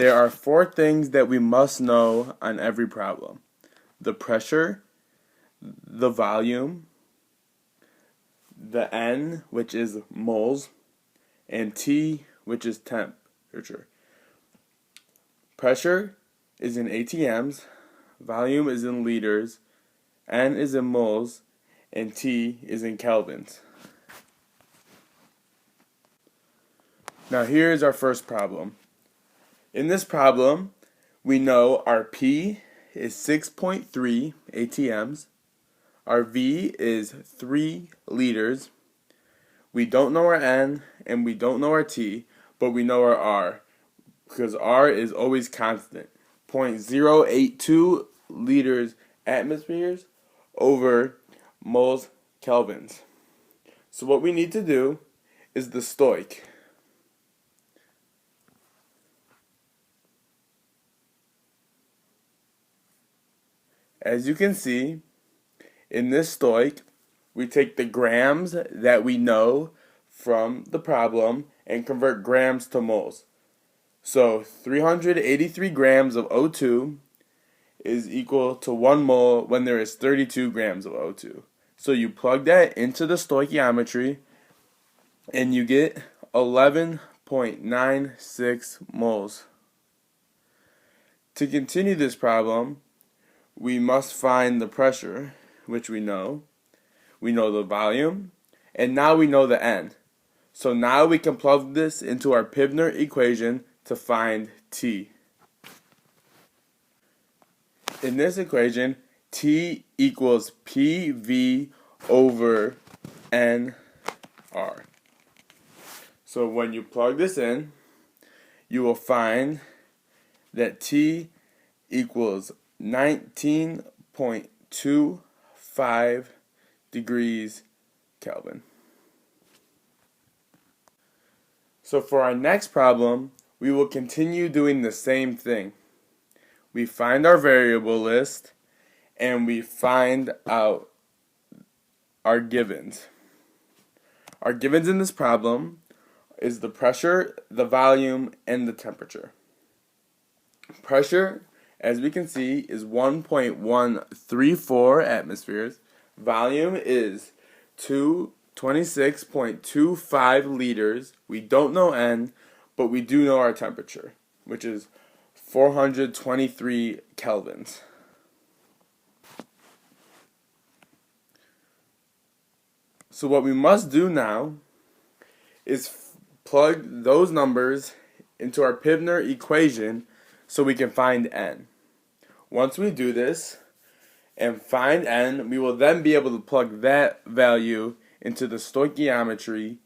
There are 4 things that we must know on every problem: the pressure, the volume, the N, which is moles, and T, which is temperature. Pressure is in ATMs, volume is in liters, N is in moles, and T is in kelvins. Now here's our first problem. In this problem, we know our P is 6.3 ATMs, our V is 3 liters, we don't know our N, and we don't know our T, but we know our R, because R is always constant, 0.082 liters atmospheres over moles kelvins. So what we need to do is the Stoich. As you can see, in this Stoich, we take the grams that we know from the problem and convert grams to moles. So 383 grams of O2 is equal to 1 mole when there is 32 grams of O2. So you plug that into the stoichiometry and you get 11.96 moles. To continue this problem, we must find the pressure, which we know the volume, and now we know the N. So now we can plug this into our Pivner equation to find T. In this equation, T equals PV over nR. So when you plug this in, you will find that T equals 19.25 degrees Kelvin. So for our next problem, we will continue doing the same thing. We find our variable list and we find out our givens. Our givens in this problem is the pressure, the volume, and the temperature. Pressure, as we can see, is 1.134 atmospheres. Volume is 26.25 liters. We don't know N, but we do know our temperature, which is 423 kelvins. So what we must do now is plug those numbers into our Pivner equation so we can find N. Once we do this and find N, we will then be able to plug that value into the stoichiometry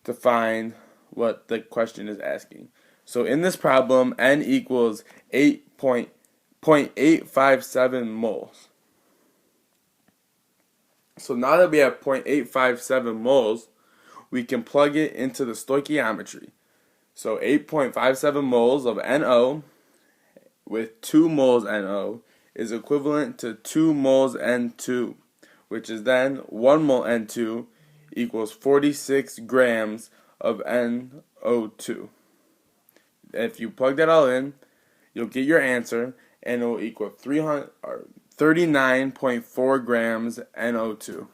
to find what the question is asking. So in this problem, N equals 0.857 moles. So now that we have 0.857 moles, we can plug it into the stoichiometry. So 8.57 moles of NO with 2 moles NO is equivalent to 2 moles N2, which is then 1 mole N2 equals 46 grams of NO2. If you plug that all in, you'll get your answer, and it will equal 39.4 grams NO2.